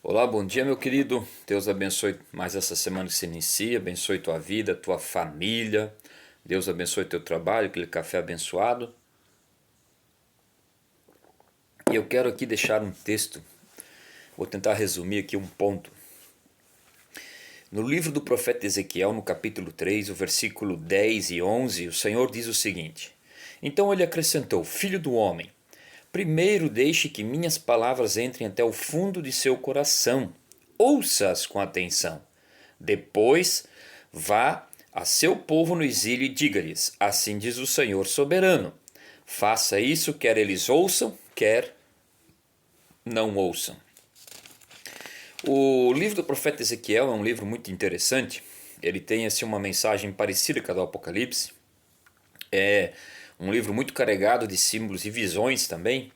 Olá, bom dia, meu querido. Deus abençoe mais essa semana que se inicia, abençoe tua vida, tua família. Deus abençoe teu trabalho, aquele café abençoado. E eu quero aqui deixar um texto, vou tentar resumir aqui um ponto. No livro do profeta Ezequiel, no capítulo 3, o versículo 10 e 11, o Senhor diz o seguinte: Então ele acrescentou: Filho do homem, primeiro deixe que minhas palavras entrem até o fundo de seu coração. Ouça-as com atenção. Depois, vá a seu povo no exílio e diga-lhes: Assim diz o Senhor soberano. Faça isso, quer eles ouçam, quer não ouçam. O livro do profeta Ezequiel é um livro muito interessante. Ele tem assim uma mensagem parecida com a do Apocalipse. É um livro muito carregado de símbolos e visões também.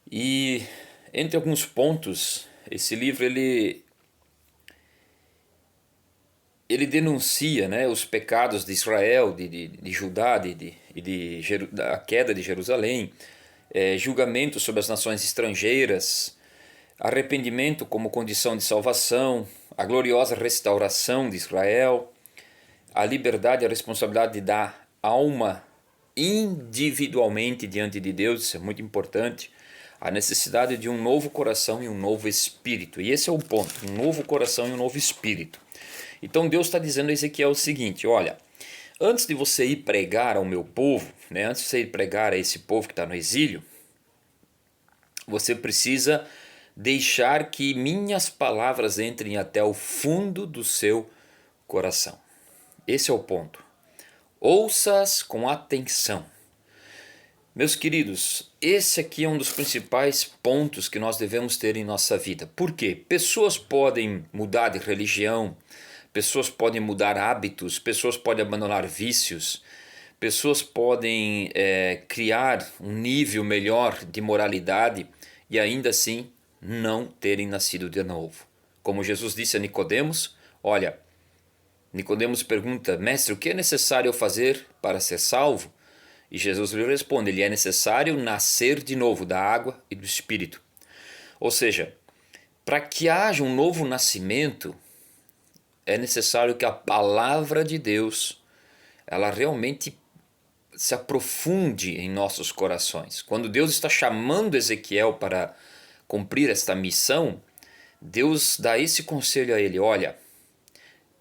E entre alguns pontos, esse livro ele denuncia, né, os pecados de Israel, de Judá, da queda de Jerusalém, julgamento sobre as nações estrangeiras, arrependimento como condição de salvação, a gloriosa restauração de Israel, a liberdade e a responsabilidade da alma individualmente diante de Deus, isso é muito importante, a necessidade de um novo coração e um novo espírito. E esse é o ponto, um novo coração e um novo espírito. Então Deus está dizendo a Ezequiel o seguinte: olha, antes de você ir pregar ao meu povo, né, antes de você ir pregar a esse povo que está no exílio, você precisa deixar que minhas palavras entrem até o fundo do seu coração. Esse é o ponto. Ouça-as com atenção. Meus queridos, esse aqui é um dos principais pontos que nós devemos ter em nossa vida. Por quê? Pessoas podem mudar de religião, pessoas podem mudar hábitos, pessoas podem abandonar vícios, pessoas podem criar um nível melhor de moralidade e ainda assim não terem nascido de novo. Como Jesus disse a Nicodemos, olha, Nicodemos pergunta: Mestre, o que é necessário eu fazer para ser salvo? E Jesus lhe responde: ele é necessário nascer de novo da água e do Espírito. Ou seja, para que haja um novo nascimento, é necessário que a palavra de Deus ela realmente se aprofunde em nossos corações. Quando Deus está chamando Ezequiel para cumprir esta missão, Deus dá esse conselho a ele: olha,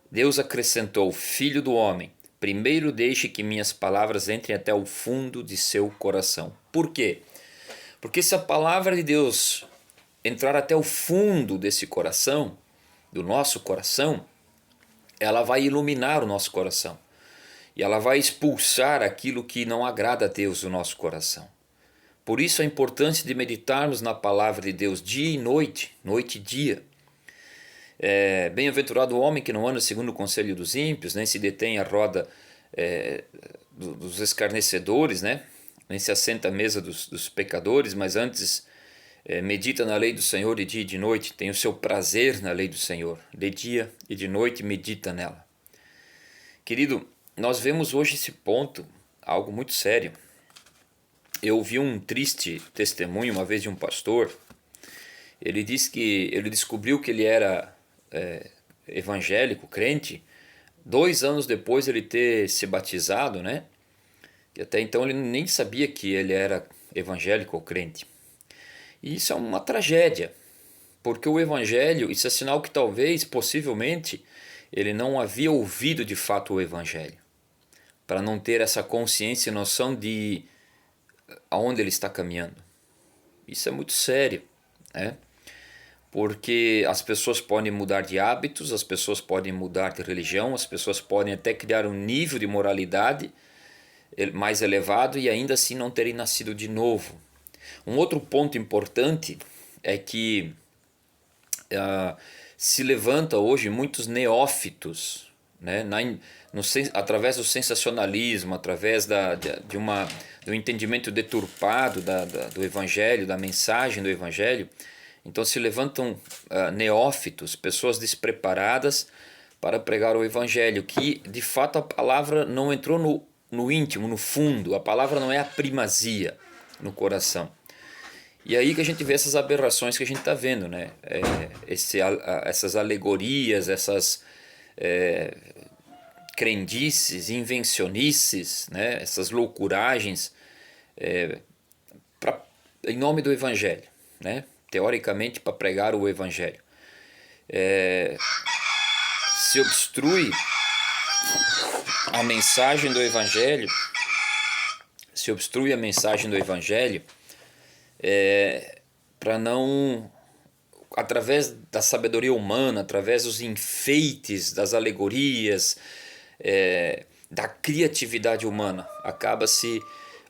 Deus acrescentou: Filho do homem, primeiro deixe que minhas palavras entrem até o fundo de seu coração. Por quê? Porque se a palavra de Deus entrar até o fundo desse coração, do nosso coração, ela vai iluminar o nosso coração. E ela vai expulsar aquilo que não agrada a Deus do nosso coração. Por isso a importância de meditarmos na palavra de Deus dia e noite, noite e dia. Bem-aventurado o homem que não anda segundo o conselho dos ímpios, nem se detém à roda dos escarnecedores, né? Nem se assenta à mesa dos pecadores, mas antes medita na lei do Senhor de dia e de noite, tem o seu prazer na lei do Senhor, de dia e de noite medita nela. Querido, nós vemos hoje esse ponto, algo muito sério. Eu ouvi um triste testemunho uma vez de um pastor. Ele disse que ele descobriu que ele era evangélico, crente, 2 anos depois ele ter se batizado, né? E até então ele nem sabia que ele era evangélico ou crente. E isso é uma tragédia, porque o evangelho, isso é sinal que talvez, possivelmente, ele não havia ouvido de fato o evangelho, para não ter essa consciência e noção de aonde ele está caminhando. Isso é muito sério, né? Porque as pessoas podem mudar de hábitos, as pessoas podem mudar de religião, as pessoas podem até criar um nível de moralidade mais elevado e ainda assim não terem nascido de novo. Um outro ponto importante é que se levanta hoje muitos neófitos, né, através do sensacionalismo, através do entendimento deturpado do Evangelho, da mensagem do Evangelho. Então se levantam neófitos, pessoas despreparadas para pregar o Evangelho, que de fato a palavra não entrou no íntimo, no fundo, a palavra não é a primazia no coração. E aí que a gente vê essas aberrações que a gente está vendo, né? Essas alegorias, essas é, crendices, invencionices, né? Essas loucuragens pra, em nome do Evangelho, né? Teoricamente para pregar o Evangelho. Se obstrui a mensagem do Evangelho, se obstrui a mensagem do Evangelho para não, através da sabedoria humana, através dos enfeites, das alegorias, da criatividade humana, acaba se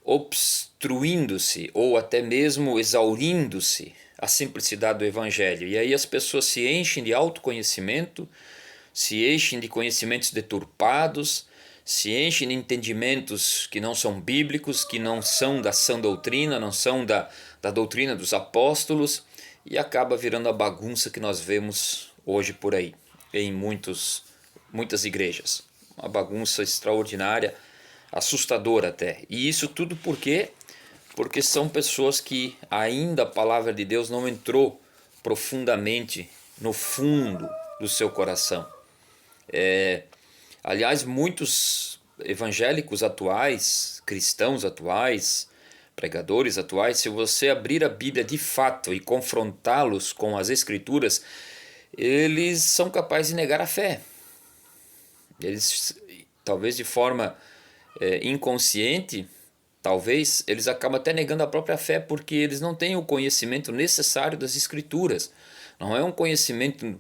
obstruindo-se ou até mesmo exaurindo-se a simplicidade do Evangelho. E aí as pessoas se enchem de autoconhecimento, se enchem de conhecimentos deturpados, se enchem de entendimentos que não são bíblicos, que não são da sã doutrina, não são da doutrina dos apóstolos, e acaba virando a bagunça que nós vemos hoje por aí, em muitas igrejas. Uma bagunça extraordinária, assustadora até. E isso tudo por quê? Porque são pessoas que ainda a palavra de Deus não entrou profundamente no fundo do seu coração. Aliás, muitos evangélicos atuais, cristãos atuais, pregadores atuais, se você abrir a Bíblia de fato e confrontá-los com as Escrituras, eles são capazes de negar a fé. Eles, talvez de forma inconsciente, talvez eles acabam até negando a própria fé porque eles não têm o conhecimento necessário das Escrituras. Não é um conhecimento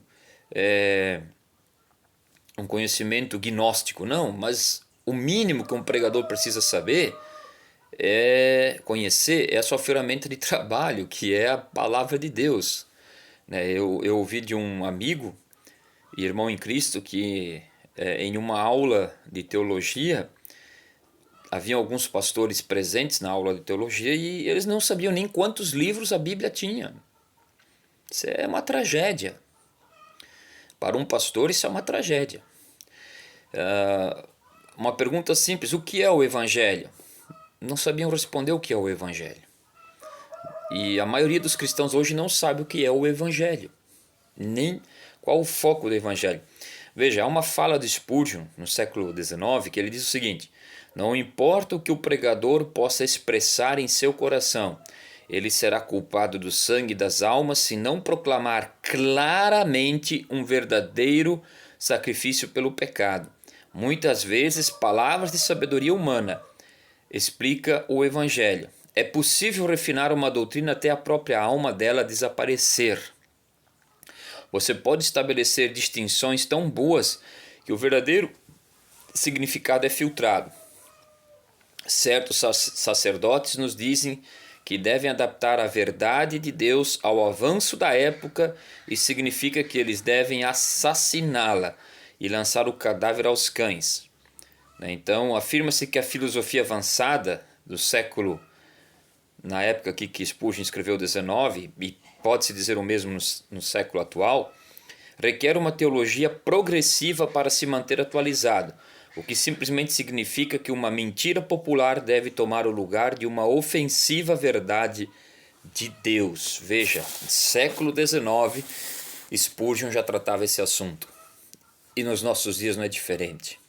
gnóstico, não, mas o mínimo que um pregador precisa saber conhecer a sua ferramenta de trabalho, que é a palavra de Deus. Eu ouvi de um amigo, irmão em Cristo, que em uma aula de teologia, havia alguns pastores presentes na aula de teologia e eles não sabiam nem quantos livros a Bíblia tinha. Isso é uma tragédia. Para um pastor isso é uma tragédia. Uma pergunta simples: o que é o Evangelho? Não sabiam responder o que é o Evangelho. E a maioria dos cristãos hoje não sabe o que é o Evangelho, nem qual o foco do Evangelho. Veja, há uma fala de Spurgeon no século XIX que ele diz o seguinte: não importa o que o pregador possa expressar em seu coração, ele será culpado do sangue das almas se não proclamar claramente um verdadeiro sacrifício pelo pecado. Muitas vezes, palavras de sabedoria humana explica o Evangelho. É possível refinar uma doutrina até a própria alma dela desaparecer. Você pode estabelecer distinções tão boas que o verdadeiro significado é filtrado. Certos sacerdotes nos dizem que devem adaptar a verdade de Deus ao avanço da época e significa que eles devem assassiná-la e lançar o cadáver aos cães. Então, afirma-se que a filosofia avançada do século, na época que Spurgeon escreveu 19, e pode-se dizer o mesmo no século atual, requer uma teologia progressiva para se manter atualizado, o que simplesmente significa que uma mentira popular deve tomar o lugar de uma ofensiva verdade de Deus. Veja, no século XIX, Spurgeon já tratava esse assunto. E nos nossos dias não é diferente.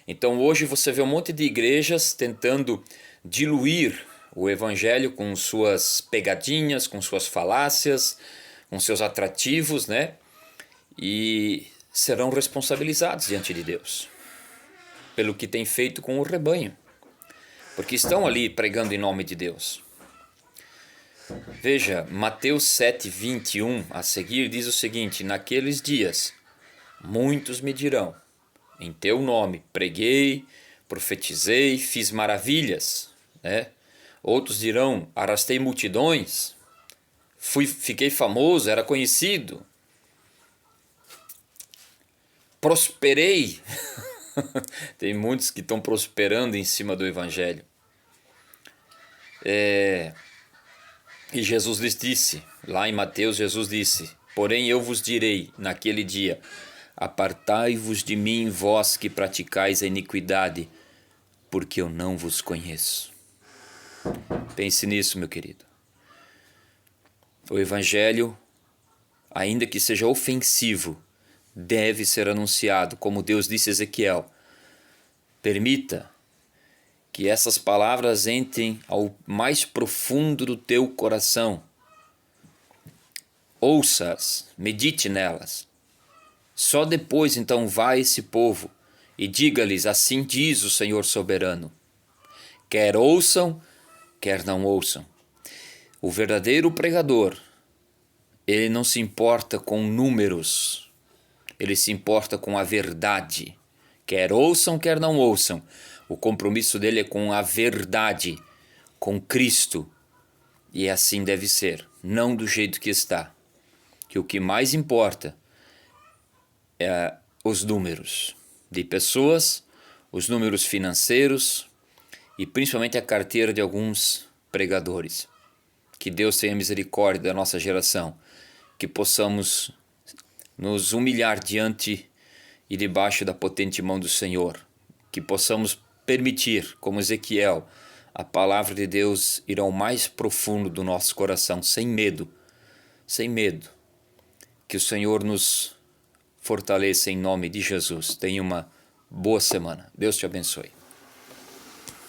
Então hoje você vê um monte de igrejas tentando diluir o Evangelho com suas pegadinhas, com suas falácias, com seus atrativos, né? E serão responsabilizados diante de Deus pelo que tem feito com o rebanho, porque estão ali pregando em nome de Deus. Veja, Mateus 7:21 a seguir diz o seguinte: naqueles dias muitos me dirão, em teu nome preguei, profetizei, fiz maravilhas, né? Outros dirão, arrastei multidões, fiquei famoso, era conhecido, prosperei. Tem muitos que estão prosperando em cima do Evangelho. E Jesus lhes disse, lá em Mateus, Jesus disse: porém eu vos direi naquele dia, apartai-vos de mim, vós que praticais a iniquidade, porque eu não vos conheço. Pense nisso, meu querido. O Evangelho, ainda que seja ofensivo, deve ser anunciado, como Deus disse a Ezequiel. Permita que essas palavras entrem ao mais profundo do teu coração. Ouça-as, medite nelas. Só depois então vá a esse povo e diga-lhes: assim diz o Senhor soberano. Quer ouçam, quer não ouçam. O verdadeiro pregador, ele não se importa com números, ele se importa com a verdade. Quer ouçam, quer não ouçam. O compromisso dele é com a verdade, com Cristo. E assim deve ser, não do jeito que está. Que o que mais importa é os números de pessoas, os números financeiros e principalmente a carteira de alguns pregadores. Que Deus tenha misericórdia da nossa geração, que possamos nos humilhar diante e debaixo da potente mão do Senhor, que possamos permitir, como Ezequiel, a palavra de Deus ir ao mais profundo do nosso coração, sem medo, sem medo. Que o Senhor nos fortaleça em nome de Jesus. Tenha uma boa semana. Deus te abençoe.